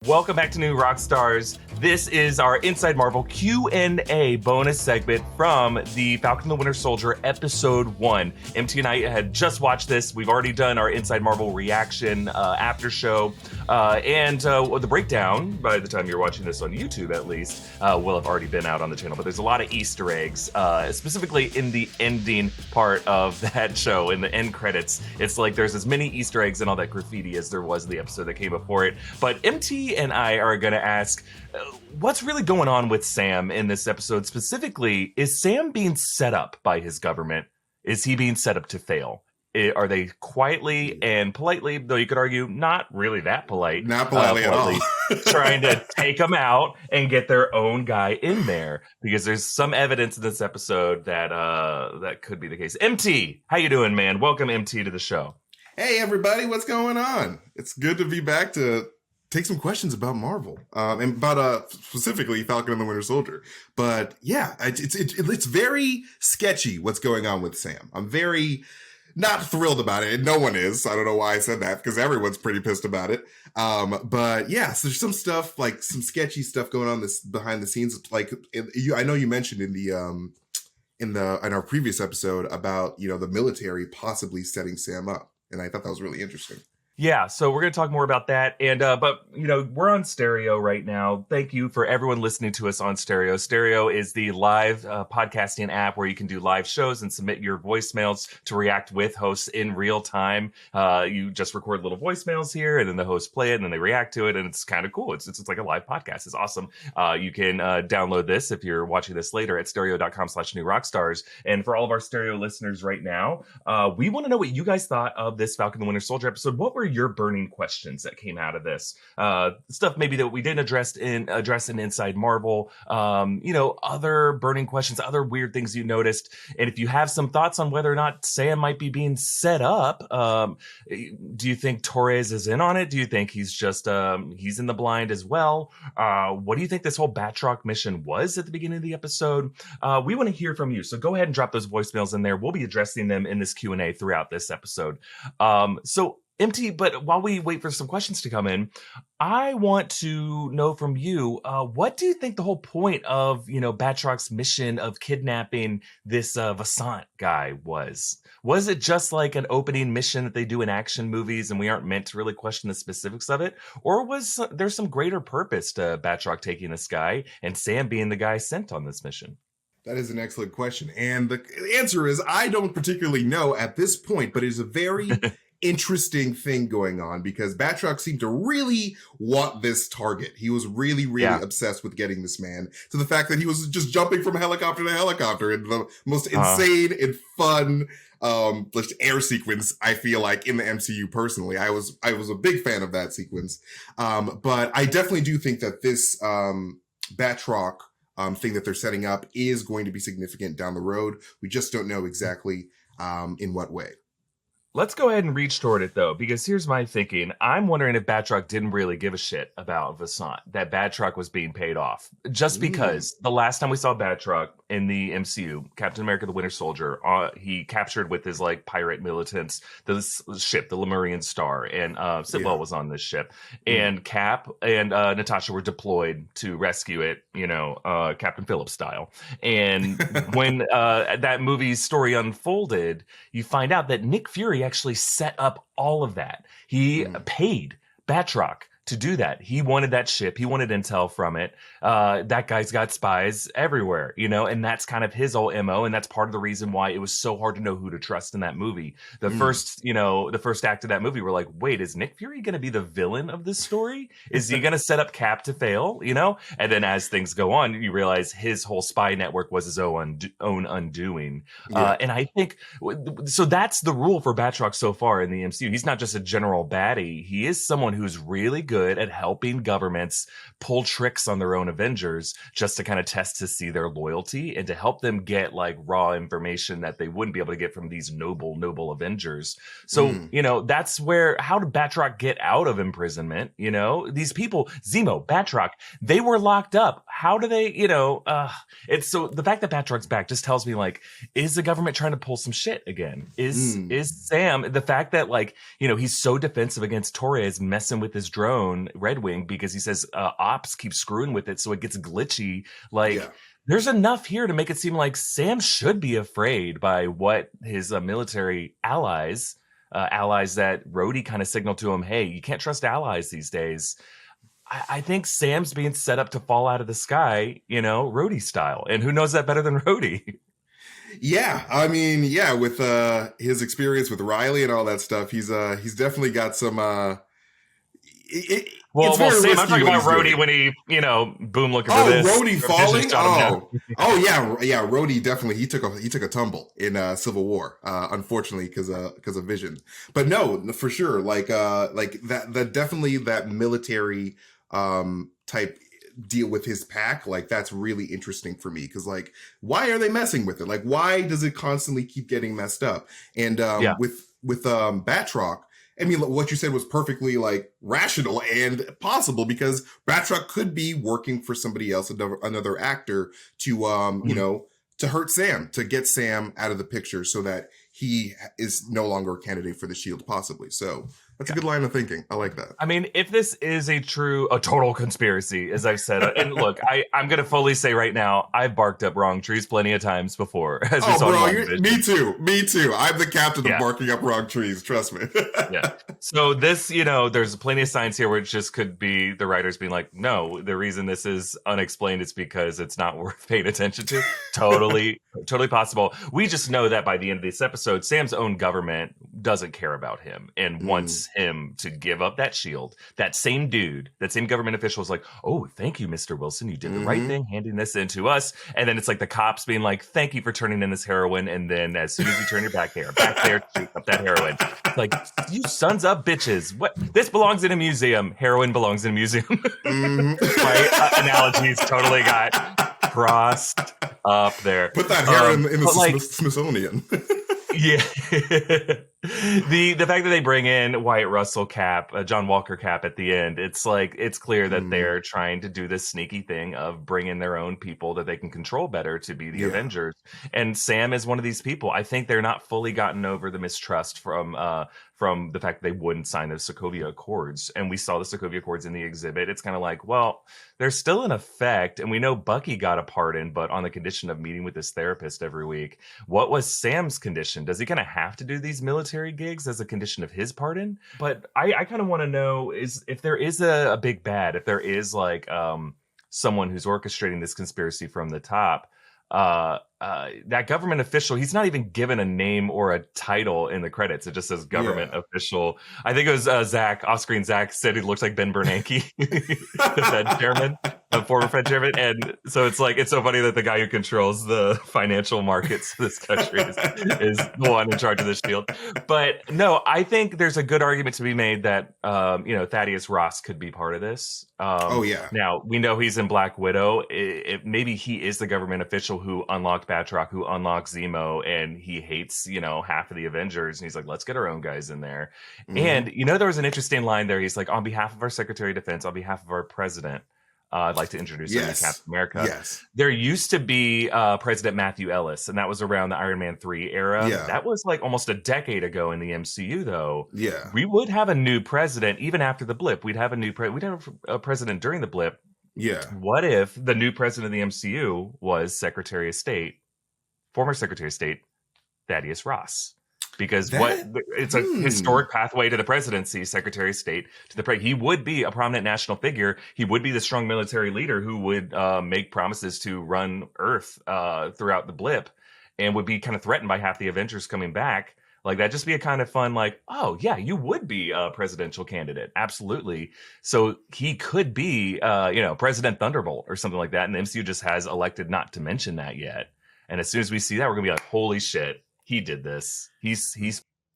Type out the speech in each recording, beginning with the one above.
Welcome back to New Rockstars. This is our Inside Marvel Q&A bonus segment from the Falcon and the Winter Soldier Episode 1. MT and I had just watched this. We've already done our Inside Marvel reaction after show. And the breakdown, by the time you're watching this on YouTube at least, will have already been out on the channel. But there's a lot of Easter eggs, specifically in the ending part of that show, in the end credits. It's like there's as many Easter eggs and all that graffiti as there was in the episode that came before it. But MT and I are going to ask, what's really going on with Sam in this episode? Specifically, is Sam being set up by his government? Is he being set up to fail? Are they quietly and politely, though you could argue not really that polite, not politely at all, trying to take him out and get their own guy in there? Because there's some evidence in this episode that that could be the case. MT, how you doing, man? Welcome, MT, to the show. Hey, everybody, what's going on? It's good to be back to take some questions about Marvel, and about specifically Falcon and the Winter Soldier. But yeah, it's very sketchy what's going on with Sam. I'm very not thrilled about it, and no one is. I don't know why I said that, because everyone's pretty pissed about it. But yeah, so there's some stuff, like some sketchy stuff going on this behind the scenes. Like I know you mentioned in our previous episode about, you know, the military possibly setting Sam up, and I thought that was really interesting. Yeah, so we're going to talk more about that. And but, you know, we're on stereo right now. Thank you for everyone listening to us on stereo. Stereo is the live podcasting app where you can do live shows and submit your voicemails to react with hosts in real time. You just record little voicemails here, and then the hosts play it, and then they react to it, and it's kind of cool. It's like a live podcast. It's awesome. You can download this if you're watching this later at stereo.com/newrockstars. And for all of our stereo listeners right now, we want to know what you guys thought of this Falcon and the Winter Soldier episode. What were your burning questions that came out of this? Stuff maybe that we didn't address in Inside Marvel, you know, other burning questions, other weird things you noticed. And if you have some thoughts on whether or not Sam might be being set up, do you think Torres is in on it? Do you think he's just he's in the blind as well? What do you think this whole Batroc mission was at the beginning of the episode? We want to hear from you, so go ahead and drop those voicemails in there. We'll be addressing them in this Q&A throughout this episode. So MT, but while we wait for some questions to come in, I want to know from you, what do you think the whole point of, you know, Batroc's mission of kidnapping this Vassant guy was? Was it just like an opening mission that they do in action movies and we aren't meant to really question the specifics of it? Or was there some greater purpose to Batroc taking this guy and Sam being the guy sent on this mission? That is an excellent question. And the answer is, I don't particularly know at this point, but it is a very interesting thing going on, because Batroc seemed to really want this target. He was really obsessed with getting this man, to the fact that he was just jumping from helicopter to helicopter in the most insane and fun air sequence, I feel like, in the MCU. Personally, I was a big fan of that sequence. But I definitely do think that this Batroc thing that they're setting up is going to be significant down the road. We just don't know exactly in what way. Let's go ahead and reach toward it, though, because here's my thinking. I'm wondering if Batroc didn't really give a shit about Vassant, that Batroc was being paid off. Just because the last time we saw Batroc in the MCU, Captain America the Winter Soldier, he captured with his, like, pirate militants this ship, the Lemurian Star, and Sitwell was on this ship. And Cap and Natasha were deployed to rescue it, you know, Captain Phillips style. And when that movie's story unfolded, you find out that Nick Fury actually set up all of that. He paid Batroc to do that. He wanted that ship. He wanted intel from it. That guy's got spies everywhere, you know, and that's kind of his whole MO. And that's part of the reason why it was so hard to know who to trust in that movie. The first act of that movie, we're like, wait, is Nick Fury going to be the villain of this story? Is he going to set up Cap to fail, you know? And then as things go on, you realize his whole spy network was his own undoing. And I think, so that's the rule for Batroc so far in the MCU. He's not just a general baddie. He is someone who's really good at helping governments pull tricks on their own Avengers, just to kind of test to see their loyalty and to help them get like raw information that they wouldn't be able to get from these noble Avengers. So, you know, that's where, how did Batroc get out of imprisonment? You know, these people, Zemo, Batroc, they were locked up. how do they, it's so the fact that Batroc's back just tells me like, is the government trying to pull some shit again? Is Sam, the fact that like, he's so defensive against Torres messing with his drone Redwing because he says ops keep screwing with it so it gets glitchy. Like there's enough here to make it seem like Sam should be afraid by what his military allies that RHODEY kind of signaled to him, hey, you can't trust allies these days. I think Sam's being set up to fall out of the sky, RHODEY style. And who knows that better than RHODEY? Yeah, I mean, with his experience with Riley and all that stuff, he's definitely got some. Sam, I'm talking about RHODEY when he, boom, looking for this. Oh, RHODEY falling. Yeah. RHODEY definitely he took a tumble in Civil War, unfortunately because of Vision. But no, for sure, like that definitely that military type deal with his pack, like that's really interesting for me because like why are they messing with it? Like why does it constantly keep getting messed up? And with Batroc, I mean, what you said was perfectly like rational and possible because Batroc could be working for somebody else, another actor to to hurt Sam, to get Sam out of the picture so that he is no longer a candidate for the Shield, possibly. So that's a good line of thinking. I like that. I mean, if this is a total conspiracy, as I've said, and look, I'm going to fully say right now, I've barked up wrong trees plenty of times before. As we saw me too. I'm the captain of barking up wrong trees. Trust me. Yeah. So this, there's plenty of signs here where it just could be the writers being like, no, the reason this is unexplained is because it's not worth paying attention to. Totally possible. We just know that by the end of this episode, Sam's own government doesn't care about him and wants him to give up that shield. That same government official is like, oh, thank you, Mr. Wilson. You did the right thing handing this in to us. And then it's like the cops being like, thank you for turning in this heroin. And then as soon as you turn your back there, shoot up that heroin. It's like, you sons of bitches. What? This belongs in a museum. Heroin belongs in a museum. My analogies totally got crossed up there. Put that heroin in the Smithsonian. Yeah. The fact that they bring in Wyatt Russell Cap, John Walker Cap at the end, it's like it's clear that they're trying to do this sneaky thing of bringing their own people that they can control better to be the Avengers. And Sam is one of these people. I think they're not fully gotten over the mistrust from the fact that they wouldn't sign the Sokovia Accords. And we saw the Sokovia Accords in the exhibit. It's kind of like, well, they're still in effect. And we know Bucky got a pardon, but on the condition of meeting with his therapist every week. What was Sam's condition? Does he kind of have to do these military gigs as a condition of his pardon? But I kind of want to know is if there is a big bad, if there is like someone who's orchestrating this conspiracy from the top, that government official, he's not even given a name or a title in the credits. It just says government official. I think it was Zach, off-screen Zach said he looks like Ben Bernanke, the Fed chairman, the former Fed chairman. And so it's like, it's so funny that the guy who controls the financial markets of this country is the one in charge of the shield. But no, I think there's a good argument to be made that, Thaddeus Ross could be part of this. Now, we know he's in Black Widow. Maybe he is the government official who unlocked Batroc, who unlocks Zemo, and he hates, half of the Avengers. And he's like, let's get our own guys in there. And, there was an interesting line there. He's like, on behalf of our Secretary of Defense, on behalf of our president, I'd like to introduce him to Captain America. Yes. There used to be President Matthew Ellis, and that was around the Iron Man 3 era. Yeah. That was like almost a decade ago in the MCU, though. Yeah. We would have a new president even after the blip. We'd have a president during the blip. Yeah. What if the new president of the MCU was Secretary of State, former Secretary of State, Thaddeus Ross? Because it's a historic pathway to the presidency, Secretary of State to the he would be a prominent national figure. He would be the strong military leader who would make promises to run Earth throughout the blip, and would be kind of threatened by half the Avengers coming back. Like that'd just be a kind of fun, like, oh yeah, you would be a presidential candidate, absolutely. So he could be, President Thunderbolt or something like that, and the MCU just has elected not to mention that yet. And as soon as we see that, we're gonna be like, holy shit. He did this. He's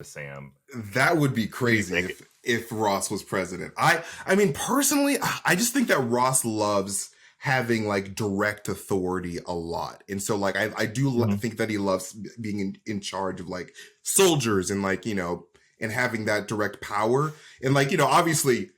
Sam. That would be crazy if Ross was president. I mean, personally, I just think that Ross loves having like direct authority a lot. And so like, I do think that he loves being in charge of like soldiers and like, and having that direct power. And like, obviously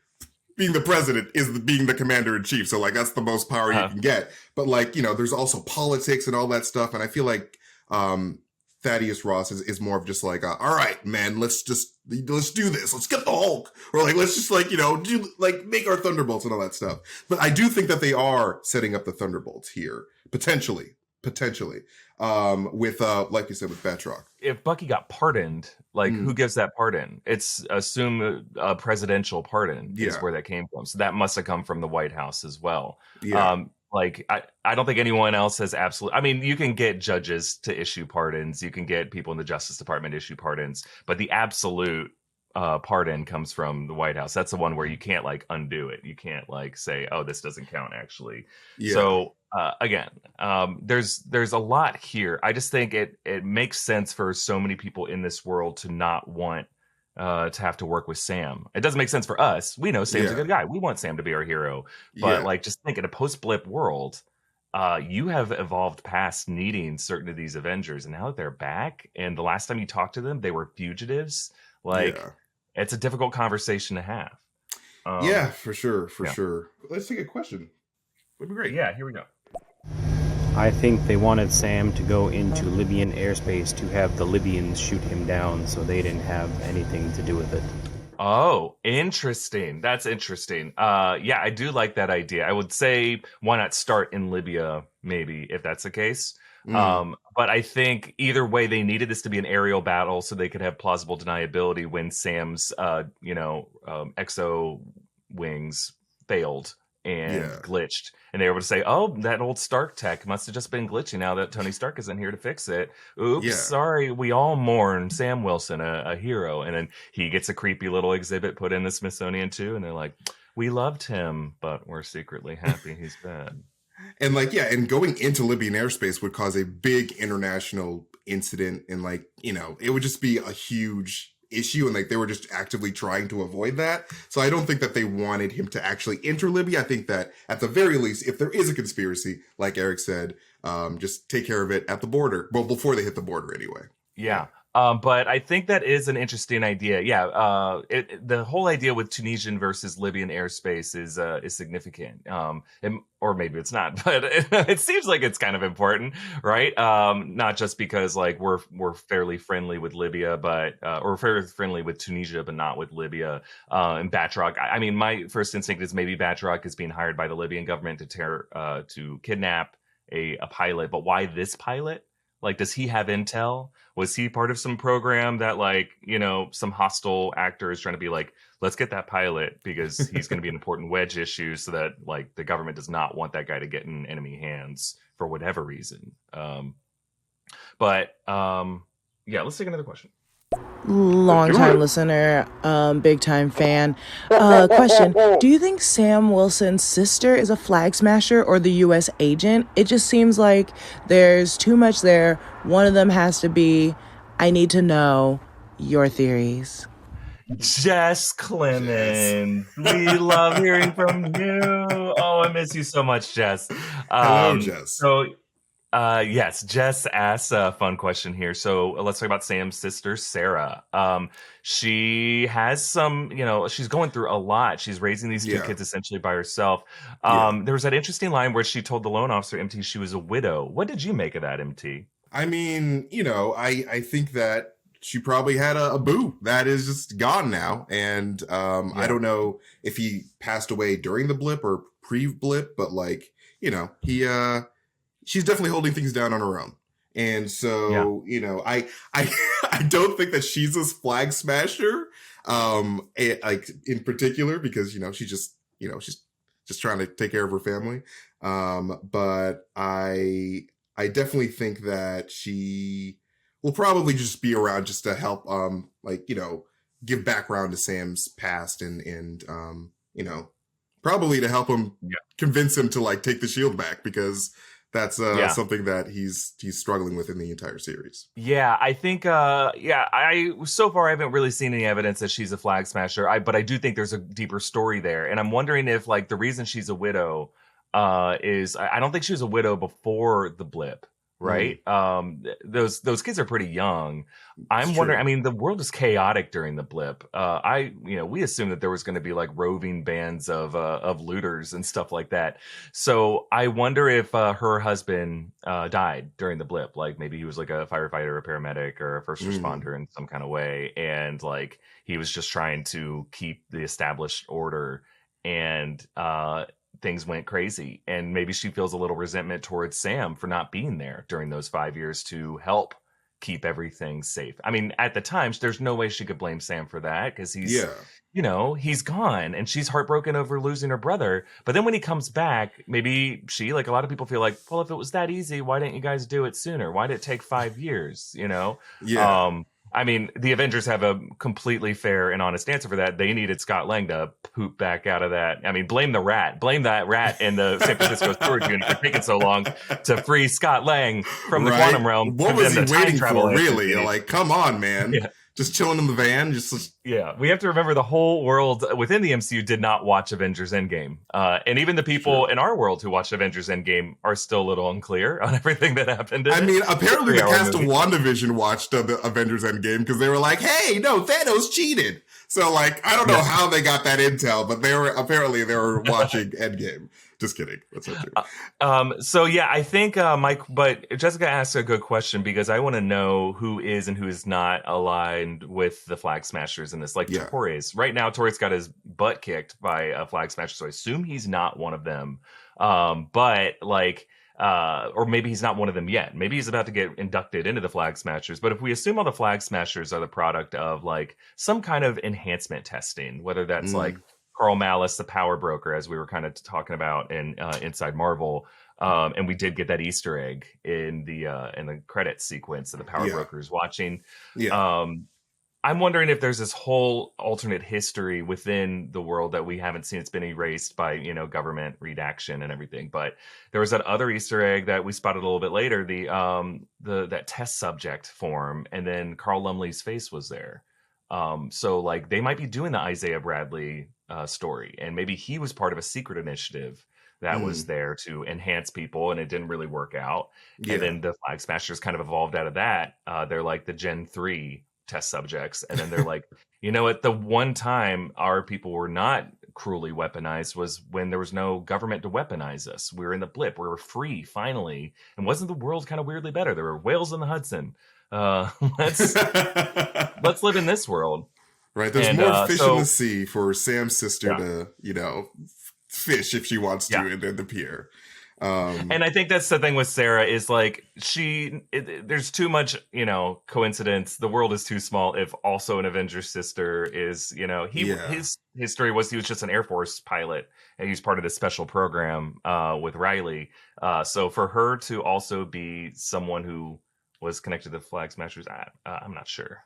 being the president is being the commander in chief. So like that's the most power you can get. But like, you know, there's also politics and all that stuff. And I feel like Thaddeus Ross is more of just like, all right, man, let's do this. Let's get the Hulk. Or like, let's just like, you know, do like make our Thunderbolts and all that stuff. But I do think that they are setting up the Thunderbolts here. Potentially. With like you said, with Batroc. If Bucky got pardoned, like who gives that pardon? It's assume a presidential pardon is where that came from. So that must have come from the White House as well. Like I don't think anyone else has I mean, you can get judges to issue pardons, you can get people in the Justice Department to issue pardons, but the absolute pardon comes from the White House. That's the one where you can't like undo it. You can't like say, oh, this doesn't count actually. So again, there's a lot here. I just think it makes sense for so many people in this world to not want to have to work with Sam. It doesn't make sense for us. We know Sam's a good guy. We want Sam to be our hero. But like, just think in a post-blip world, you have evolved past needing certain of these Avengers, and now that they're back, and the last time you talked to them, they were fugitives. Like, it's a difficult conversation to have. For sure. Let's take a question. Would be great. Yeah, here we go. I think they wanted Sam to go into Libyan airspace to have the Libyans shoot him down, so they didn't have anything to do with it. Oh, interesting. That's interesting. Yeah, I do like that idea. I would say why not start in Libya, maybe, if that's the case. But I think either way, they needed this to be an aerial battle so they could have plausible deniability when Sam's, exo wings failed and glitched, and they were able to say, oh, that old Stark tech must have just been glitching now that Tony Stark isn't here to fix it. Oops, sorry, we all mourn Sam Wilson, a hero. And then he gets a creepy little exhibit put in the Smithsonian too, and they're like, we loved him, but we're secretly happy he's dead. And like, and going into Libyan airspace would cause a big international incident, and like, you know, it would just be a huge issue, and like they were just actively trying to avoid that. So I don't think that they wanted him to actually enter Libya. I think that at the very least, if there is a conspiracy, like Erik said, just take care of it at the border. Well, before they hit the border anyway. But I think that is an interesting idea. The whole idea with Tunisian versus Libyan airspace is significant. Or maybe it's not, but it seems like it's kind of important, right? Not just because like we're fairly friendly with Libya, but or fairly friendly with Tunisia, but not with Libya. And Batroc. I mean, my first instinct is maybe Batroc is being hired by the Libyan government to kidnap a pilot. But why this pilot? Like, does he have intel? Was he part of some program that, like, you know, some hostile actor is trying to be like, let's get that pilot because he's going to be an important wedge issue so that, like, the government does not want that guy to get in enemy hands for whatever reason. Let's take another question. Long time listener, big time fan. Question: do you think Sam Wilson's sister is a flag smasher or the U.S. agent? It just seems like there's too much there. One of them has to be. I need to know your theories. Jess Clemens, we love hearing from you. Oh, I miss you so much, Jess. Hello, Jess. Yes, Jess asks a fun question here. So let's talk about Sam's sister, Sarah. She has some, you know, she's going through a lot. She's raising these two kids essentially by herself. There was that interesting line where she told the loan officer, MT, she was a widow. What did you make of that, MT? I mean, you know, I think that she probably had a boo that is just gone now. And I don't know if he passed away during the blip or pre-blip, but like, you know, she's definitely holding things down on her own. And so, you know, I don't think that she's a flag smasher, like in particular, because, you know, she's just trying to take care of her family. But I definitely think that she will probably just be around just to help, like, you know, give background to Sam's past and you know, probably to help him convince him to like take the shield back, because that's something that he's struggling with in the entire series. Yeah, I think I so far I haven't really seen any evidence that she's a flag smasher. But I do think there's a deeper story there, and I'm wondering if like the reason she's a widow is I don't think she was a widow before the blip. right? Those kids are pretty young. I'm It's wondering. true. I mean, the world is chaotic during the blip. We assumed that there was going to be like roving bands of looters and stuff like that. So I wonder if her husband died during the blip. Like maybe he was like a firefighter, a paramedic, or a first responder in some kind of way, and like he was just trying to keep the established order. And things went crazy, and maybe she feels a little resentment towards Sam for not being there during those 5 years to help keep everything safe. I mean, at the time, there's no way she could blame Sam for that because he's, he's gone, and she's heartbroken over losing her brother. But then when he comes back, maybe she, like a lot of people, feel like, well, if it was that easy, why didn't you guys do it sooner? Why did it take 5 years? I mean, the Avengers have a completely fair and honest answer for that. They needed Scott Lang to poop back out of that. I mean, blame the rat. Blame that rat in the San Francisco storage unit for taking so long to free Scott Lang from the quantum realm. What was he waiting for, really? Like, come on, man. Just chilling in the van. We have to remember the whole world within the MCU did not watch Avengers Endgame. And even the people in our world who watched Avengers Endgame are still a little unclear on everything that happened. I mean, apparently the cast of WandaVision watched the Avengers Endgame because they were like, hey, no, Thanos cheated. So, like, I don't know how they got that intel, but they were watching Endgame. Just kidding. That's not true. I think Mike, but Jessica asked a good question because I want to know who is and who is not aligned with the Flag Smashers in this. Like Torres, right now, Torres got his butt kicked by a Flag Smasher, so I assume he's not one of them. Or maybe he's not one of them yet. Maybe he's about to get inducted into the Flag Smashers. But if we assume all the Flag Smashers are the product of like some kind of enhancement testing, whether that's like Carl Malice, the power broker, as we were kind of talking about in Inside Marvel, and we did get that Easter egg in the credits sequence of the power brokers watching. I'm wondering if there's this whole alternate history within the world that we haven't seen. It's been erased by government redaction and everything. But there was that other Easter egg that we spotted a little bit later, that test subject form, and then Carl Lumley's face was there. So like they might be doing the Isaiah Bradley story, and maybe he was part of a secret initiative that was there to enhance people, and it didn't really work out. And then the Flag Smashers kind of evolved out of that. They're like the Gen 3 test subjects, and then they're like, you know what, the one time our people were not cruelly weaponized was when there was no government to weaponize us. We were in the blip, we were free finally, and wasn't the world kind of weirdly better? There were whales in the Hudson. Let's live in this world. Right, there's more fish in the sea for Sam's sister to, fish if she wants to in the pier. And I think that's the thing with Sarah is like there's too much, coincidence. The world is too small. If also an Avengers sister is, his history was he was just an Air Force pilot and he's part of this special program with Riley. So for her to also be someone who was connected to the Flag Smashers, I'm not sure.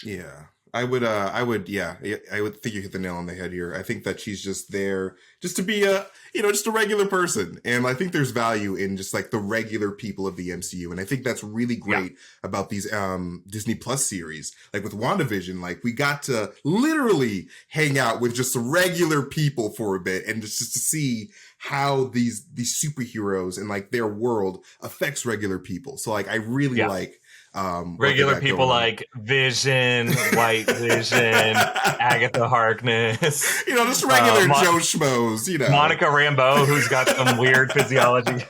Yeah. I would think you hit the nail on the head here. I think that she's just there just to be just a regular person. And I think there's value in just like the regular people of the MCU. And I think that's really great about these Disney Plus series. Like with WandaVision, like we got to literally hang out with just regular people for a bit and just to see how these superheroes and like their world affects regular people. So like I really like regular people like Vision, White Vision, Agatha Harkness. Just regular Joe Schmoes, Monica Rambeau, who's got some weird physiology.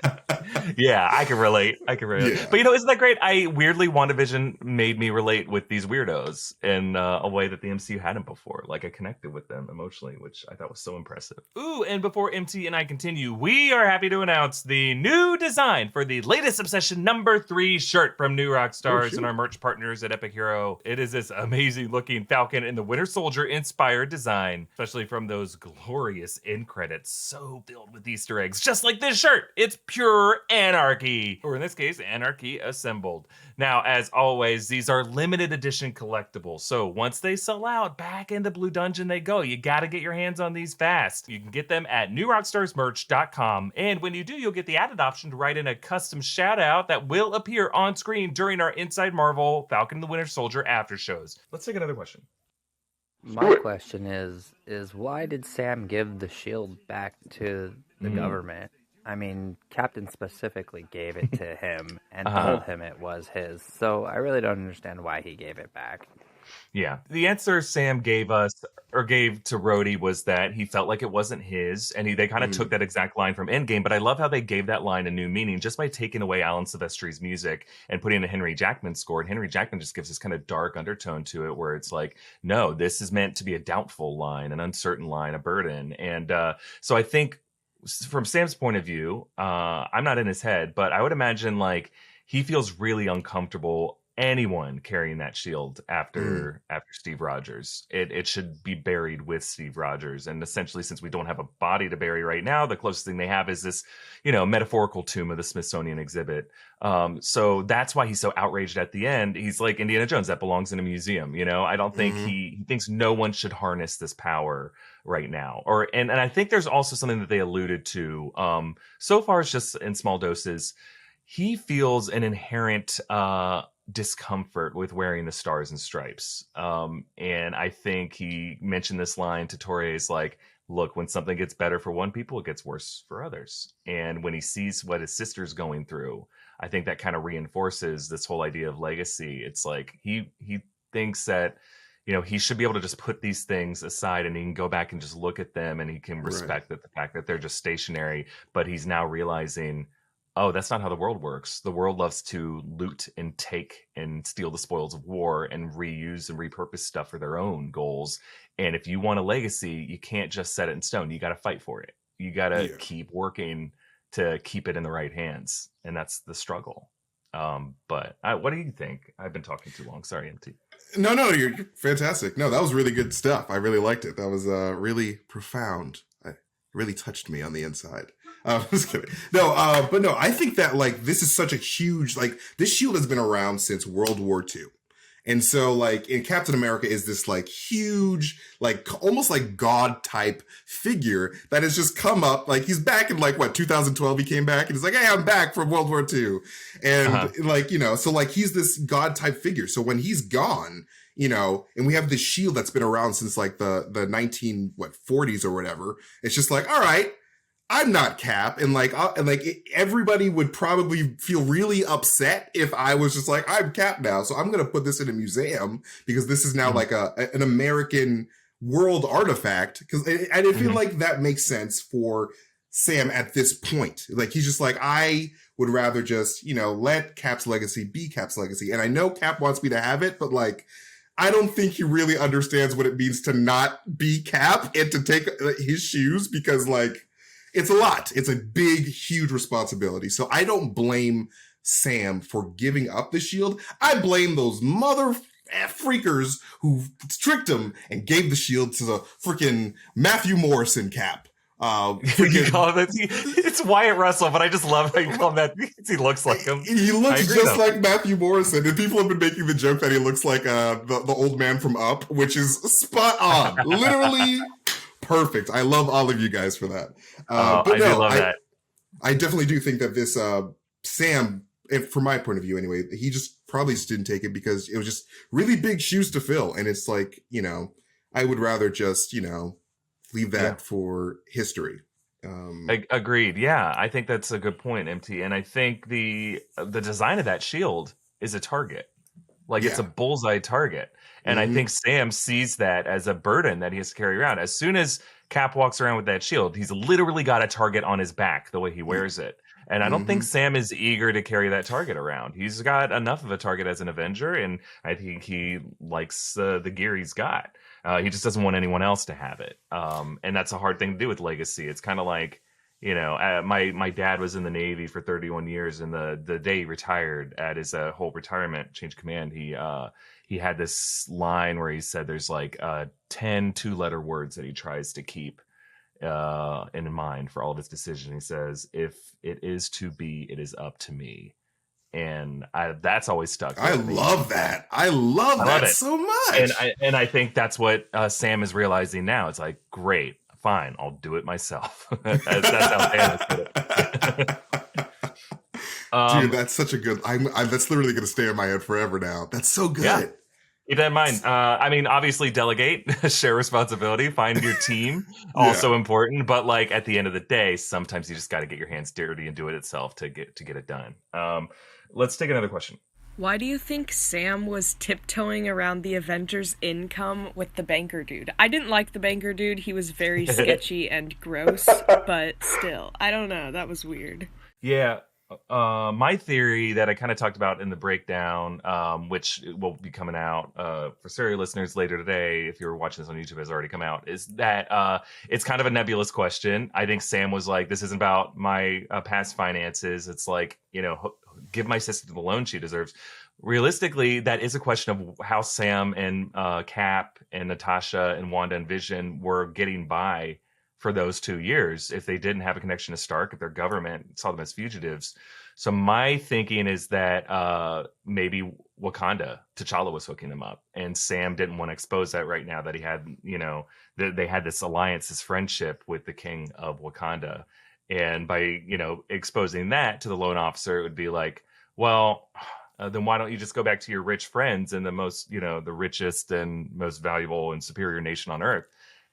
I can relate. But isn't that great? WandaVision made me relate with these weirdos in a way that the MCU hadn't before. Like I connected with them emotionally, which I thought was so impressive. Ooh, and before MT and I continue, we are happy to announce the new design for the latest Obsession #3 shirt from New Rockstars and our merch partners at Epic Hero. It is this amazing looking Falcon and the Winter Soldier inspired design, especially from those glorious end credits, so filled with Easter eggs, just like this shirt. It's pure anarchy, or in this case, anarchy assembled. Now, as always, these are limited edition collectibles, so once they sell out, back into Blue Dungeon they go. You gotta get your hands on these fast. You can get them at newrockstarsmerch.com, and when you do, you'll get the added option to write in a custom shout out that will appear on screen during our Inside Marvel Falcon and the Winter Soldier after shows. Let's take another question. My question is why did Sam give the shield back to the government? I mean, Captain specifically gave it to him and Uh-huh. told him it was his. So I really don't understand why he gave it back. Yeah. The answer Sam gave us or gave to Rhodey was that he felt like it wasn't his, and they kind of took that exact line from Endgame. But I love how they gave that line a new meaning just by taking away Alan Silvestri's music and putting in a Henry Jackman score. And Henry Jackman just gives this kind of dark undertone to it, where it's like, no, this is meant to be a doubtful line, an uncertain line, a burden. And so I think from Sam's point of view, I'm not in his head, but I would imagine like he feels really uncomfortable anyone carrying that shield after Steve Rogers. It should be buried with Steve Rogers. And essentially, since we don't have a body to bury right now, the closest thing they have is this, metaphorical tomb of the Smithsonian exhibit. So that's why he's so outraged at the end. He's like Indiana Jones, that belongs in a museum. I don't think he thinks no one should harness this power right now. And I think there's also something that they alluded to. So far, it's just in small doses. He feels an inherent discomfort with wearing the stars and stripes. And I think he mentioned this line to Torres, like, look, when something gets better for one people, it gets worse for others. And when he sees what his sister's going through, I think that kind of reinforces this whole idea of legacy. It's like he thinks that, he should be able to just put these things aside and he can go back and just look at them and he can respect the fact that they're just stationary. But he's now realizing, oh, that's not how the world works. The world loves to loot and take and steal the spoils of war and reuse and repurpose stuff for their own goals. And if you want a legacy, you can't just set it in stone. You got to fight for it. You got to keep working to keep it in the right hands. And that's the struggle. But what do you think? I've been talking too long. Sorry, MT. No, you're fantastic. No, that was really good stuff. I really liked it. That was really profound. It really touched me on the inside. Just kidding. No, but no, I think that like this is such a huge, like this shield has been around since World War II. And so like in Captain America is this like huge, like almost like God type figure that has just come up. Like he's back in like 2012 he came back and he's like, hey, I'm back from World War II. And like, so like he's this God type figure. So when he's gone, and we have this shield that's been around since like the 40s or whatever. It's just like, all right, I'm not Cap, and everybody would probably feel really upset if I was just like, I'm Cap now, so I'm gonna put this in a museum because this is now like an American world artifact. And I feel like that makes sense for Sam at this point. Like he's just like, I would rather just let Cap's legacy be Cap's legacy, and I know Cap wants me to have it, but like, I don't think he really understands what it means to not be Cap and to take his shoes because like. It's a lot. It's a big, huge responsibility. So I don't blame Sam for giving up the shield. I blame those mother freakers who tricked him and gave the shield to the freaking Matthew Morrison Cap. It's Wyatt Russell, but I just love how you call him that because he looks like him. He looks just like Matthew Morrison, and people have been making the joke that he looks like the old man from Up, which is spot on. Literally perfect. I love all of you guys for that. But no, I definitely do think that this Sam, and from my point of view anyway, he just probably just didn't take it because it was just really big shoes to fill. And it's like, I would rather just, leave that for history. Agreed. Yeah, I think that's a good point, MT. And I think the design of that shield is a target. Like it's a bullseye target. And I think Sam sees that as a burden that he has to carry around. As soon as Cap walks around with that shield, he's literally got a target on his back the way he wears it. And I don't think Sam is eager to carry that target around. He's got enough of a target as an Avenger, and I think he likes the gear he's got. He just doesn't want anyone else to have it. And that's a hard thing to do with legacy. It's kind of like, my dad was in the Navy for 31 years, and the day he retired at his whole retirement change command, he had this line where he said there's like 10 two-letter words that he tries to keep in mind for all of his decisions. He says, if it is to be, it is up to me. And that's always stuck. I love that. I love that so much. And I think that's what Sam is realizing now. It's like, great, fine, I'll do it myself. That's how Sam is put it. Dude, that's such a good. That's literally going to stay in my head forever now. That's so good. Keep that in mind. I mean, obviously, delegate, share responsibility, find your team. Also important, but like at the end of the day, sometimes you just got to get your hands dirty and do it itself to get it done. Let's take another question. Why do you think Sam was tiptoeing around the Avengers' income with the banker dude? I didn't like the banker dude. He was very sketchy and gross, but still, I don't know. That was weird. Yeah. My theory that I kind of talked about in the breakdown, which will be coming out for Stereo listeners later today, if you're watching this on YouTube, has already come out, is that it's kind of a nebulous question. I think Sam was like, this isn't about my past finances. It's like, give my sister the loan she deserves. Realistically, that is a question of how Sam and Cap and Natasha and Wanda and Vision were getting by for those 2 years if they didn't have a connection to Stark, if their government saw them as fugitives. So my thinking is that maybe Wakanda, T'Challa was hooking them up, and Sam didn't want to expose that right now that he had, that they had this alliance, this friendship with the king of Wakanda. And by, exposing that to the loan officer, it would be like, well, then why don't you just go back to your rich friends and the most, the richest and most valuable and superior nation on earth?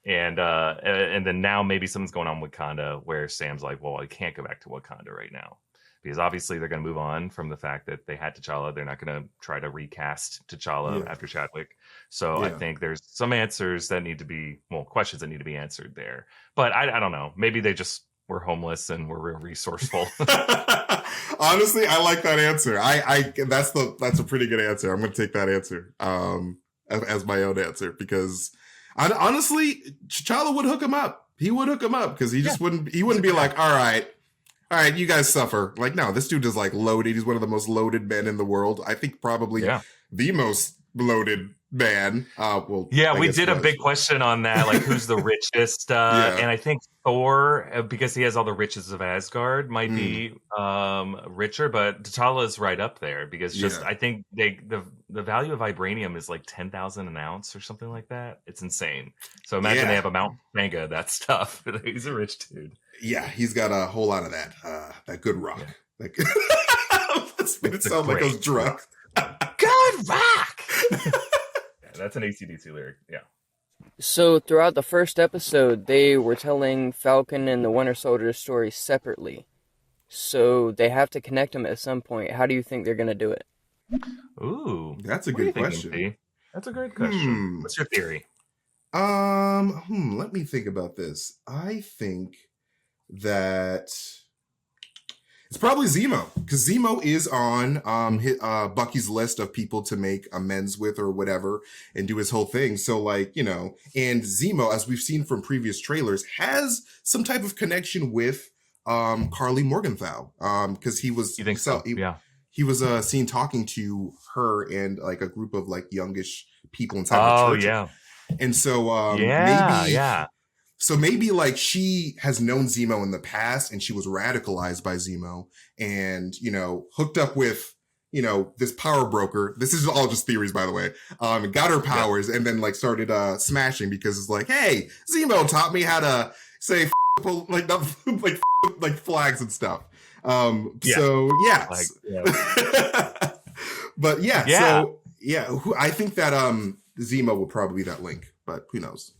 And then now maybe something's going on with Wakanda where Sam's like, well, I can't go back to Wakanda right now. Because obviously they're going to move on from the fact that they had T'Challa. They're not going to try to recast T'Challa after Chadwick. So I think there's some answers that need to be, questions that need to be answered there. But I don't know. Maybe they just were homeless and were real resourceful. Honestly, I like that answer. That's a pretty good answer. I'm going to take that answer as my own answer because honestly, T'Challa would hook him up. He would hook him up because he just wouldn't be like, all right, you guys suffer. Like, no, this dude is like loaded. He's one of the most loaded men in the world. I think probably the most loaded man. We did a big question on that, like who's the richest? And I think Thor, because he has all the riches of Asgard, might be richer, but T'Challa is right up there because I think the value of vibranium is like 10,000 an ounce or something like that. It's insane. So imagine they have a Mount Manga, that stuff. He's a rich dude. Yeah, he's got a whole lot of that good rock. Yeah. Like that's made it sound like I was drunk. Good rock. That's an AC/DC lyric. Yeah. So throughout the first episode, they were telling Falcon and the Winter Soldier story separately. So they have to connect them at some point. How do you think they're going to do it? Ooh, that's a good question. Thinking, that's a great question. What's your theory? Let me think about this. I think that it's probably Zemo, because Zemo is on Bucky's list of people to make amends with or whatever and do his whole thing. So like, and Zemo, as we've seen from previous trailers, has some type of connection with Carly Morgenthau. Because he was he was seen talking to her and like a group of like youngish people inside the church. Yeah. And so So maybe like she has known Zemo in the past and she was radicalized by Zemo and, hooked up with, this power broker. This is all just theories, by the way. Got her powers and then like started smashing because it's like, hey, Zemo taught me how to say like flags and stuff. So yeah. But I think that Zemo will probably be that link, but who knows?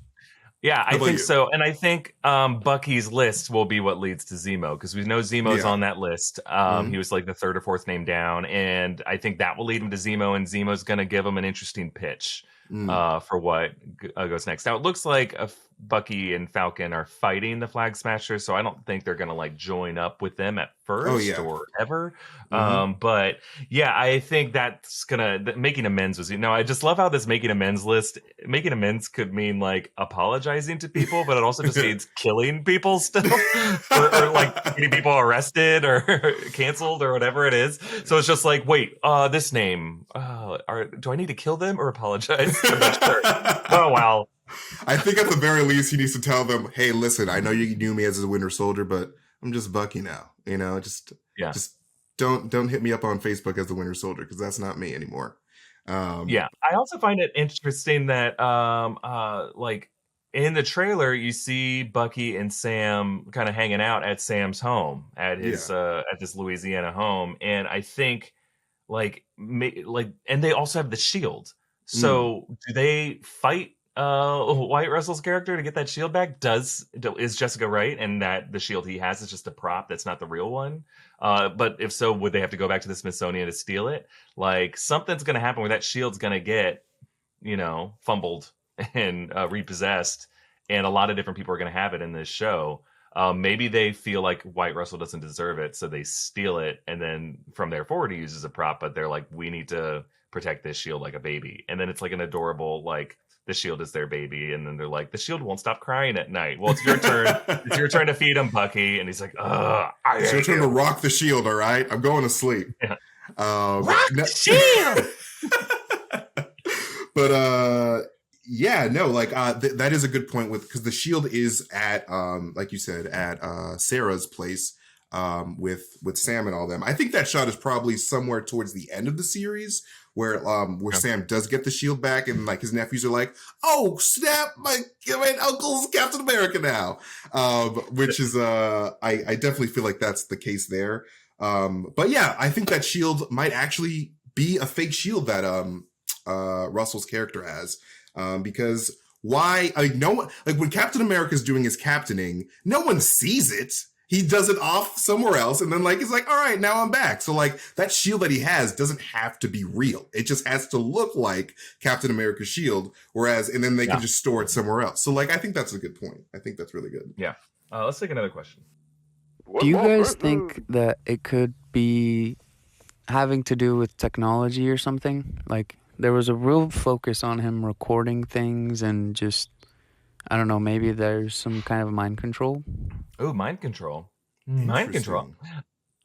Yeah, I think so. And I think Bucky's list will be what leads to Zemo, because we know Zemo's on that list. He was like the third or fourth name down. And I think that will lead him to Zemo, and Zemo's going to give him an interesting pitch for what goes next. Now, it looks like Bucky and Falcon are fighting the Flag Smashers, so I don't think they're going to like join up with them at first or ever. But yeah, I think that's making amends was, I just love how this making amends could mean like apologizing to people, but it also just means killing people still, or like getting people arrested or canceled or whatever it is. So it's just like, wait, this name, do I need to kill them or apologize? I'm not sure. Oh, wow. I think at the very least he needs to tell them, hey, listen, I know you knew me as a Winter Soldier, but I'm just Bucky now. Just don't hit me up on Facebook as the Winter Soldier, because that's not me anymore. I also find it interesting that like in the trailer you see Bucky and Sam kind of hanging out at Sam's home at his at this Louisiana home, and I think and they also have the shield. So do they fight Wyatt Russell's character to get that shield back? Is Jessica right? And that the shield he has is just a prop that's not the real one? But if so, would they have to go back to the Smithsonian to steal it? Like, something's going to happen where that shield's going to get, fumbled and repossessed. And a lot of different people are going to have it in this show. Maybe they feel like Wyatt Russell doesn't deserve it, so they steal it. And then from there forward, he uses a prop. But they're like, we need to protect this shield like a baby. And then it's like an adorable, like, the shield is their baby, and then they're like, the shield won't stop crying at night. Well, it's your turn. It's your turn to feed him, Bucky. And he's like, it's your turn to rock the shield, all right? I'm going to sleep. Yeah. Rock the shield! But that is a good point because the shield is at, like you said, at Sarah's place with Sam and all them. I think that shot is probably somewhere towards the end of the series, where Sam does get the shield back, and like his nephews are like, "Oh snap! My uncle's Captain America now," which is I definitely feel like that's the case there. But yeah, I think that shield might actually be a fake shield that Russell's character has, because why? Like no one, like when Captain America is doing his captaining, no one sees it. He does it off somewhere else, and then like he's like, all right, now I'm back. So like that shield that he has doesn't have to be real. It just has to look like Captain America's shield, and then they can just store it somewhere else. So like I think that's a good point. I think that's really good. Yeah. Let's take another question. Do you guys think that it could be having to do with technology or something? Like there was a real focus on him recording things and just, I don't know, maybe there's some kind of mind control. Oh, mind control. Mind control.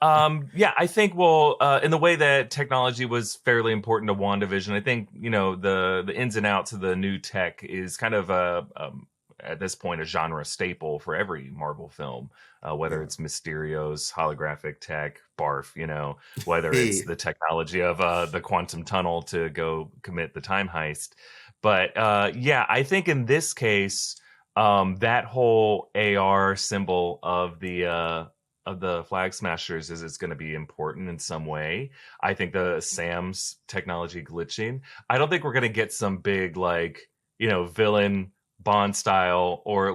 Yeah, I think, in the way that technology was fairly important to WandaVision, I think, the ins and outs of the new tech is kind of at this point a genre staple for every Marvel film, whether it's Mysterio's holographic tech, barf, whether it's the technology of the quantum tunnel to go commit the time heist. But I think in this case, that whole AR symbol of the Flag Smashers is going to be important in some way. I think the Sam's technology glitching. I don't think we're going to get some big villain Bond style or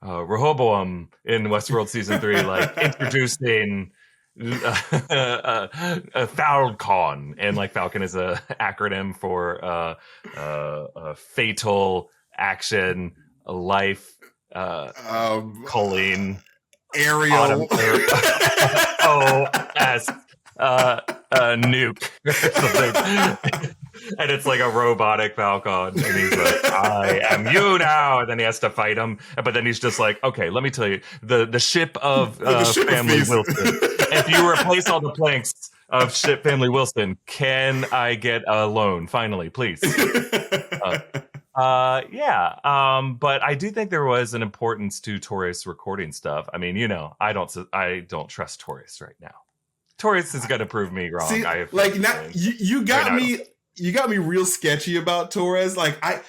Rehoboam in Westworld season 3, like introducing a Falcon, and like Falcon is a acronym for fatal action life choline Ariel OS nuke or something. And it's like a robotic Falcon, and he's like, I am you now, and then he has to fight him, but then he's just like, okay, let me tell you, the ship of family Wilson, if you replace all the planks of ship family Wilson, can I get a loan finally, please? But I do think there was an importance to Torres recording stuff. I mean, I don't trust Torres right now. Torres is gonna prove me wrong. See, you got me. You got me real sketchy about Torres. Like I'm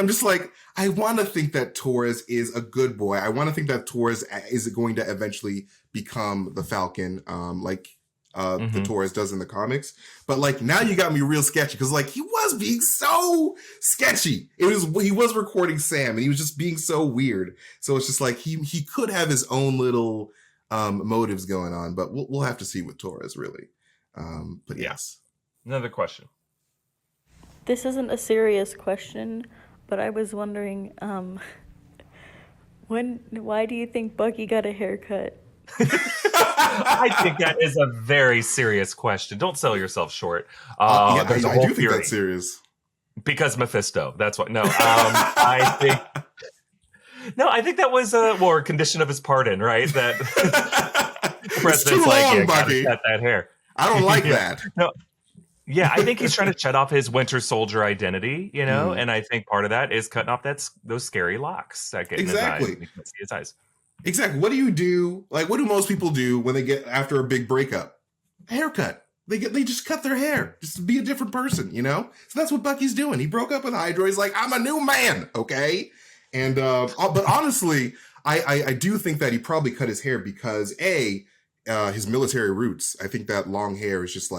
just like, I want to think that Torres is a good boy. I want to think that Torres is going to eventually become the Falcon, the Torres does in the comics. But like now you got me real sketchy because like he was being so sketchy. He was recording Sam and he was just being so weird. So it's just like he could have his own little motives going on, but we'll have to see with Torres really. But yes. Another question. This isn't a serious question, but I was wondering, why do you think Bucky got a haircut? I think that is a very serious question. Don't sell yourself short. I do think that's serious. Because Mephisto. That's what. No, I think. No, I think that was a condition of his pardon, right? That the president's like, Bucky. Cut that hair. I don't like that. No. Yeah, I think he's trying to shut off his Winter Soldier identity, and I think part of that is cutting off those scary locks that get in his eyes. You can see his eyes. Exactly. What do you do? Like, what do most people do when they get after a big breakup? A haircut. They just cut their hair just to be a different person, So that's what Bucky's doing. He broke up with Hydra. He's like, I'm a new man, okay? And but honestly, I do think that he probably cut his hair because his military roots. I think that long hair is just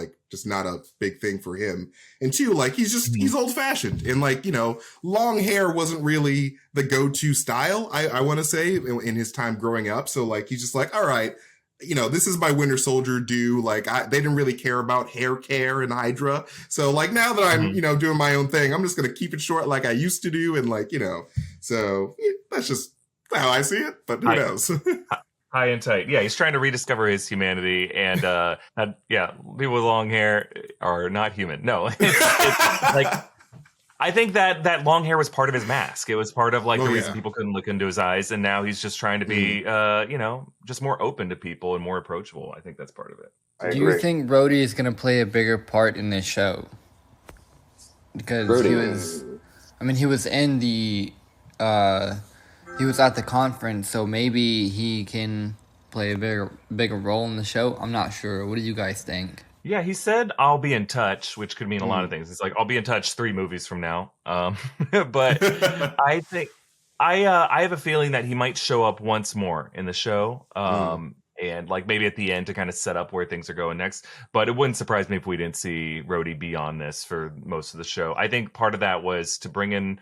not a big thing for him. And two, like he's old fashioned, and like, you know, long hair wasn't really the go-to style, I want to say, in his time growing up. So like he's just like, all right, you know, this is my Winter Soldier due. Like they didn't really care about hair care in Hydra. So like now that I'm, you know, doing my own thing, I'm just going to keep it short like I used to do. And like, you know, so yeah, that's just how I see it, but who knows? High and tight. Yeah, he's trying to rediscover his humanity, and people with long hair are not human. No, it's like, I think that long hair was part of his mask. It was part of like the reason people couldn't look into his eyes, and now he's just trying to be, you know, just more open to people and more approachable. I think that's part of it. Do you think RHODEY is going to play a bigger part in this show? Because he was in the. He was at the conference, so maybe he can play a bigger role in the show. I'm not sure. What do you guys think? Yeah, he said, "I'll be in touch," which could mean a lot of things. It's like, I'll be in touch 3 movies from now. But I think I have a feeling that he might show up once more in the show. And like maybe at the end to kind of set up where things are going next. But it wouldn't surprise me if we didn't see RHODY be on this for most of the show. I think part of that was to bring in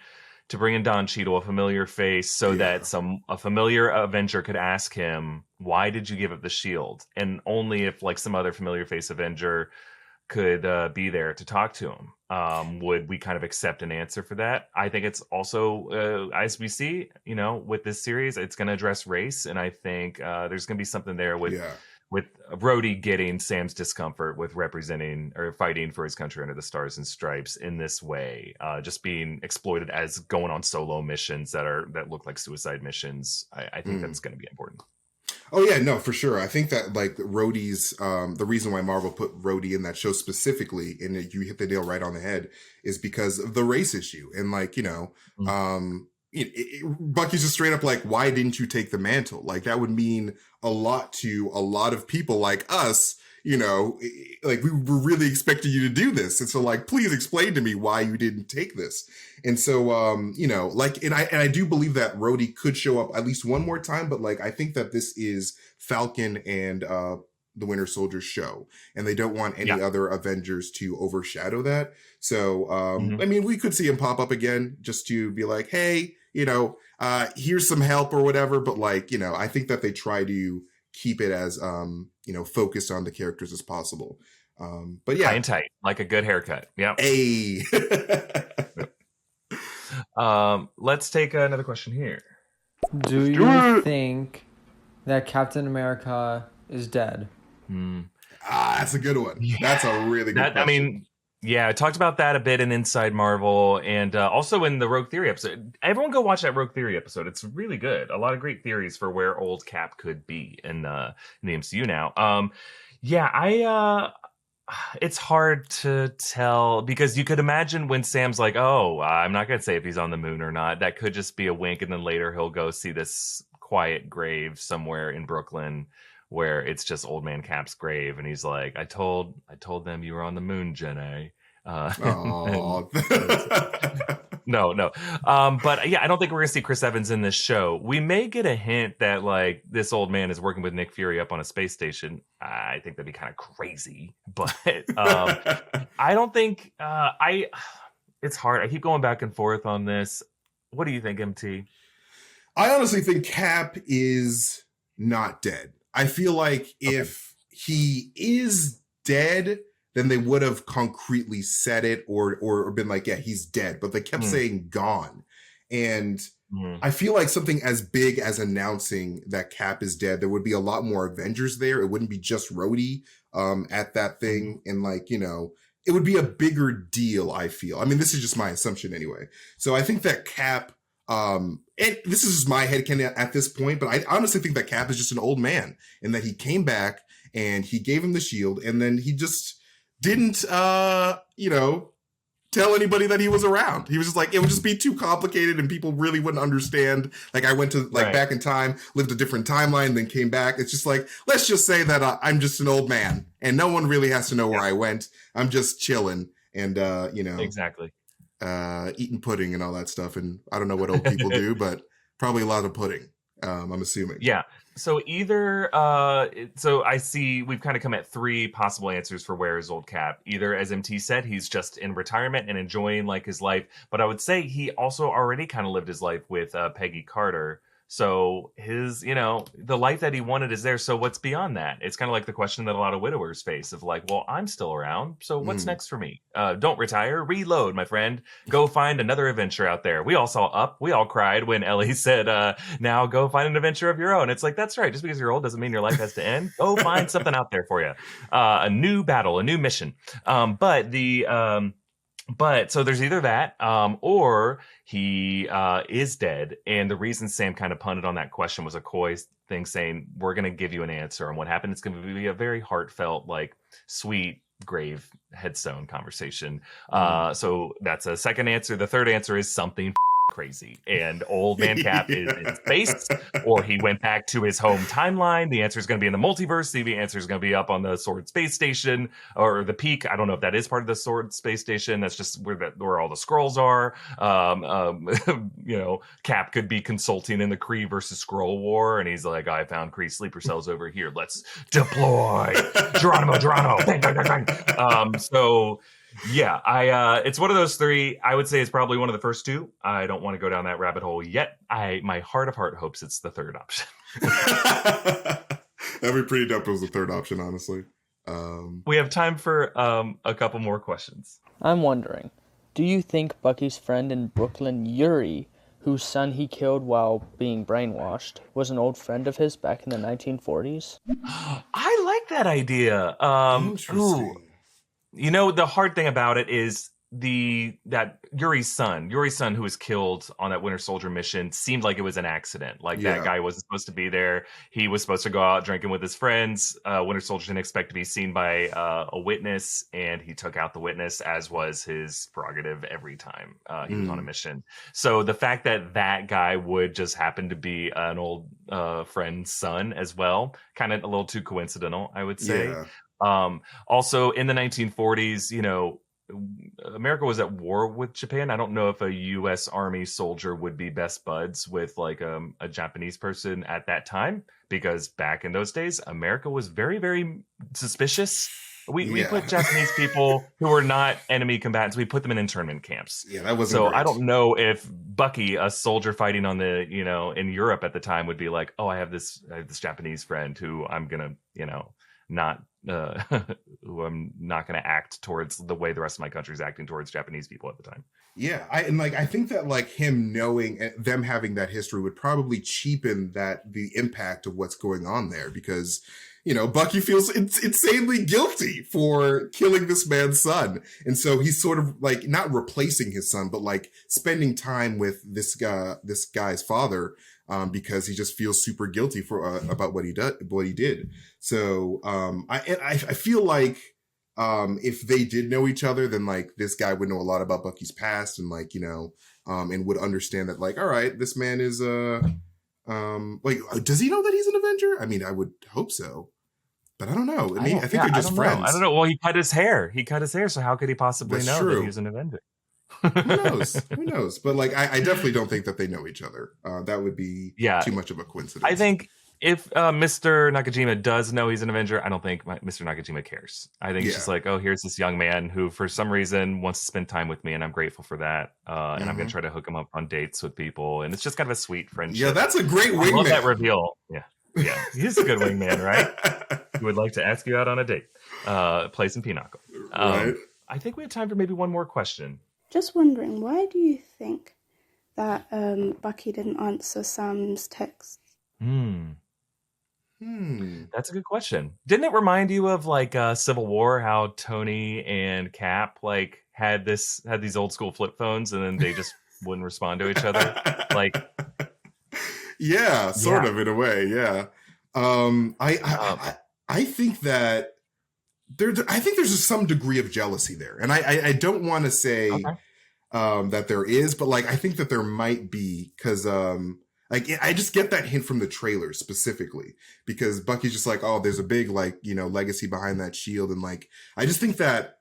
Don Cheadle, a familiar face, so that a familiar Avenger could ask him, why did you give up the shield? And only if like some other familiar face Avenger could be there to talk to him, would we kind of accept an answer for that. I think it's also, as we see, you know, with this series, it's going to address race. And I think there's going to be something there with RHODY getting Sam's discomfort with representing or fighting for his country under the Stars and Stripes in this way, just being exploited as going on solo missions that look like suicide missions. I think that's going to be important. Oh yeah, no, for sure. I think that like RHODY's, the reason why Marvel put RHODY in that show specifically, and you hit the nail right on the head, is because of the race issue. And like, you know, Bucky's just straight up like, why didn't you take the mantle? Like that would mean a lot to a lot of people like us, you know, like we were really expecting you to do this. And so like, please explain to me why you didn't take this. And so, you know, like, and I do believe that RHODY could show up at least one more time, but like, I think that this is Falcon and, the Winter Soldier show, and they don't want any other Avengers to overshadow that. So, I mean, we could see him pop up again just to be like, hey, you know, here's some help or whatever. But like, you know, I think that they try to keep it as, you know, focused on the characters as possible. But yeah. High and tight, like a good haircut. Yeah. Hey. Let's take another question here. Do you think that Captain America is dead? That's a good one. That's a really good question. I mean, yeah, I talked about that a bit in Inside Marvel, and also in the Rogue Theory episode. Everyone go watch that Rogue Theory episode. It's really good. A lot of great theories for where old Cap could be in the MCU now. It's hard to tell, because you could imagine when Sam's like, oh, I'm not going to say if he's on the moon or not. That could just be a wink, and then later he'll go see this quiet grave somewhere in Brooklyn where it's just old man Cap's grave, and he's like, I told them you were on the moon, Jenny. No. But yeah, I don't think we're gonna see Chris Evans in this show. We may get a hint that like this old man is working with Nick Fury up on a space station. I think that'd be kind of crazy, but I don't think it's hard. I keep going back and forth on this. What do you think, MT? I honestly think Cap is not dead. I feel like if he is dead, then they would have concretely said it or been like, yeah, he's dead. But they kept saying gone. And I feel like something as big as announcing that Cap is dead, there would be a lot more Avengers there. It wouldn't be just RHODY at that thing. And like, you know, it would be a bigger deal, I feel. I mean, this is just my assumption anyway. So I think that Cap, and this is just my headcanon at this point, but I honestly think that Cap is just an old man, and that he came back and he gave him the shield, and then he just didn't, you know, tell anybody that he was around. He was just like, it would just be too complicated and people really wouldn't understand. Like I went to like back in time, lived a different timeline, then came back. It's just like, let's just say that I'm just an old man and no one really has to know where I went. I'm just chilling and, you know, exactly. Eating pudding and all that stuff. And I don't know what old people do, but probably a lot of pudding. I'm assuming. Yeah. So either, so I see we've kind of come at three possible answers for where is old Cap. Either, as MT said, he's just in retirement and enjoying like his life. But I would say he also already kind of lived his life with Peggy Carter. So his, the life that he wanted is there. So what's beyond that? It's kind of like the question that a lot of widowers face of like, well, I'm still around. So what's next for me? Don't retire, reload, my friend. Go find another adventure out there. We all saw Up. We all cried when Ellie said, now go find an adventure of your own. It's like, that's right. Just because you're old doesn't mean your life has to end. Go find something out there for you. A new battle, a new mission. But so there's either that, or he is dead. And the reason Sam kind of punted on that question was a coy thing saying, we're going to give you an answer. And what happened is going to be a very heartfelt, like sweet, grave headstone conversation. So that's a second answer. The third answer is something crazy. And old man Cap is in space, or he went back to his home timeline. The answer is going to be in the multiverse. The answer is going to be up on the Sword space station or the Peak. I don't know if that is part of the Sword space station. That's just where all the scrolls are. Cap could be consulting in the Kree versus Skrull war, and he's like, I found Kree sleeper cells over here. Let's deploy. Geronimo. Bang, bang, bang, bang. It's one of those three. I would say it's probably one of the first two. I don't want to go down that rabbit hole yet. My heart of heart hopes it's the third option. That'd be pretty dope if it was the third option, honestly. We have time for a couple more questions. I'm wondering, do you think Bucky's friend in Brooklyn, YURI, whose son he killed while being brainwashed, was an old friend of his back in the 1940s? I like that idea. Interesting. The hard thing about it is that Yuri's son, who was killed on that Winter Soldier mission, seemed like it was an accident. That guy wasn't supposed to be there. He was supposed to go out drinking with his friends. Winter Soldier didn't expect to be seen by a witness, and he took out the witness, as was his prerogative every time he was on a mission. So the fact that guy would just happen to be an old friend's son as well, kind of a little too coincidental, I would say. Yeah. Also in the 1940s, America was at war with Japan. I don't know if a U.S. Army soldier would be best buds with like a Japanese person at that time, because back in those days, America was very, very suspicious. We put Japanese people who were not enemy combatants, we put them in internment camps. Yeah, that wasn't so great. I don't know if Bucky, a soldier fighting on the, in Europe at the time, would be like, oh, I have this Japanese friend who I'm gonna, not who I'm not going to act towards the way the rest of my country is acting towards Japanese people at the time. Yeah, I think that like him knowing them having that history would probably cheapen the impact of what's going on there, because Bucky feels insanely guilty for killing this man's son, and so he's sort of like not replacing his son, but like spending time with this guy's father. Because he just feels super guilty for about what he did. So I feel like if they did know each other, then like this guy would know a lot about Bucky's past, and like and would understand that like, all right, this man is does he know that he's an Avenger? I mean, I would hope so, but I don't know. I think they're just friends. I don't know. Well, he cut his hair. So how could he possibly That's know true. that he was an Avenger? Who knows? But like, I definitely don't think that they know each other. That would be too much of a coincidence. I think if Mr. Nakajima does know he's an Avenger, I don't think Mr. Nakajima cares. I think it's just like, oh, here's this young man who for some reason wants to spend time with me, and I'm grateful for that. And I'm going to try to hook him up on dates with people. And it's just kind of a sweet friendship. Yeah, that's a great wingman. I love that reveal. Yeah, he's a good wingman, right? He would like to ask you out on a date. Play some Pinochle. Right. I think we have time for maybe one more question. Just wondering, why do you think that Bucky didn't answer Sam's text? That's a good question. Didn't it remind you of like Civil War, how Tony and Cap like had these old school flip phones, and then they just wouldn't respond to each other? Like, sort of in a way. Yeah. I think that I think there's just some degree of jealousy there, and I don't want to say that there is, but like I think that there might be, because like I just get that hint from the trailer specifically, because Bucky's just like, oh, there's a big like legacy behind that shield, and like I just think that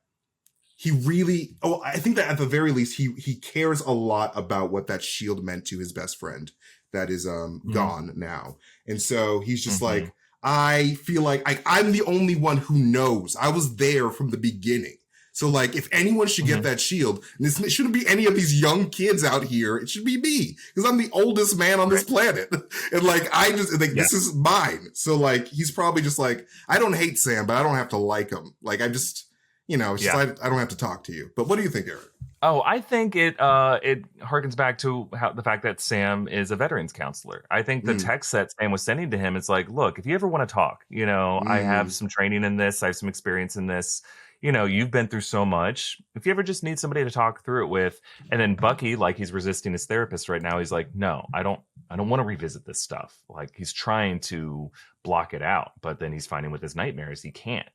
I think that at the very least he cares a lot about what that shield meant to his best friend that is gone now. And so he's just like, I feel like I'm the only one who knows. I was there from the beginning. So like, if anyone should get that shield, and it shouldn't be any of these young kids out here. It should be me, because I'm the oldest man on this planet. And like, this is mine. So like, he's probably just like, I don't hate Sam, but I don't have to like him. Like, I just, it's just, I don't have to talk to you. But what do you think, Erik? Oh, I think it harkens back to the fact that Sam is a veterans counselor. I think the text that Sam was sending to him, it's like, look, if you ever want to talk, I have some training in this, I have some experience in this. You've been through so much. If you ever just need somebody to talk through it with, and then Bucky, like, he's resisting his therapist right now. He's like, no, I don't want to revisit this stuff. Like, he's trying to block it out, but then he's finding with his nightmares, he can't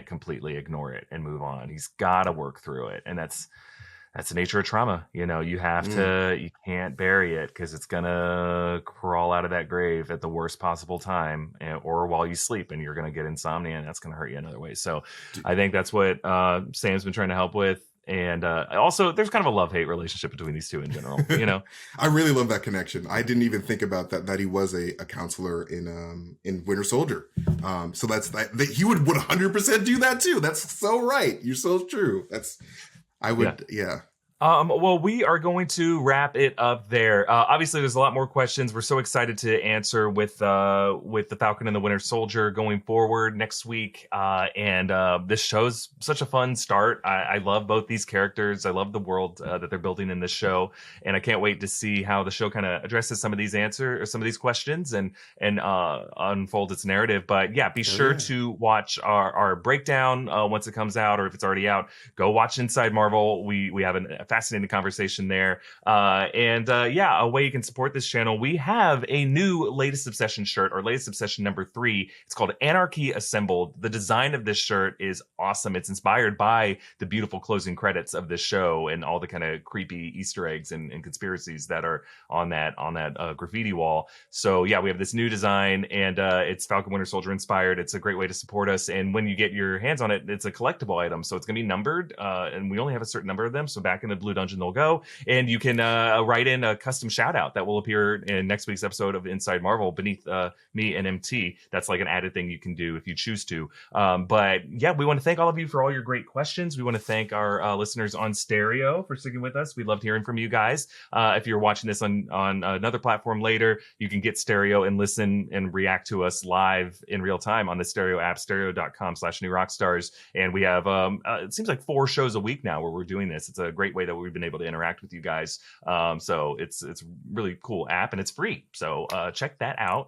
completely ignore it and move on. He's got to work through it. And that's the nature of trauma. You have to, you can't bury it, because it's gonna crawl out of that grave at the worst possible time, or while you sleep, and you're gonna get insomnia, and that's gonna hurt you another way. So I think that's what Sam's been trying to help with. And also, there's kind of a love-hate relationship between these two in general. I really love that connection. I didn't even think about that he was a counselor in Winter Soldier. So that he would 100% do that too. That's so right. You're so true. Yeah. Well, we are going to wrap it up there. Obviously, there's a lot more questions. We're so excited to answer with the Falcon and the Winter Soldier going forward next week. And this show's such a fun start. I love both these characters. I love the world that they're building in this show, and I can't wait to see how the show kind of addresses some of these questions and unfold its narrative. But yeah, be sure to watch our breakdown once it comes out, or if it's already out. Go watch Inside Marvel. We have a fascinating conversation there. A way you can support this channel. We have a new Latest Obsession shirt, or Latest Obsession number 3. It's called Anarchy Assembled. The design of this shirt is awesome. It's inspired by the beautiful closing credits of this show and all the kind of creepy Easter eggs and conspiracies that are on that graffiti wall. So yeah, we have this new design, and it's Falcon Winter Soldier inspired. It's a great way to support us. And when you get your hands on it, it's a collectible item. So it's going to be numbered, and we only have a certain number of them. So back in the Blue Dungeon they'll go, and you can write in a custom shout out that will appear in next week's episode of Inside Marvel beneath me and MT. That's like an added thing you can do if you choose to. But yeah, we want to thank all of you for all your great questions. We want to thank our listeners on Stereo for sticking with us. We loved hearing from you guys. If you're watching this on another platform later, you can get Stereo and listen and react to us live in real time on the Stereo app, stereo.com/New Rockstars. And we have it seems like 4 shows a week now where we're doing this. It's a great way that we've been able to interact with you guys. So it's really cool app, and it's free. So check that out.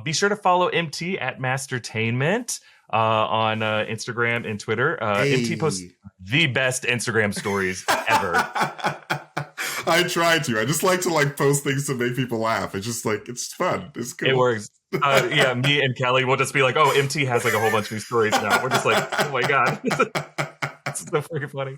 Be sure to follow MT at Mastertainment on Instagram and Twitter. MT posts the best Instagram stories ever. I try to. I just like to post things to make people laugh. It's just it's fun. It's cool. It works. Yeah, me and Kelly will just be like, oh, MT has a whole bunch of new stories now. We're just like, oh my God. It's so freaking funny.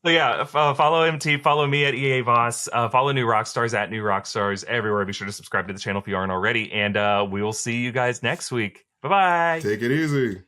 So yeah, follow MT, follow me at EA Voss, follow New Rockstars at New Rockstars everywhere. Be sure to subscribe to the channel if you aren't already, and we will see you guys next week. Bye-bye. Take it easy.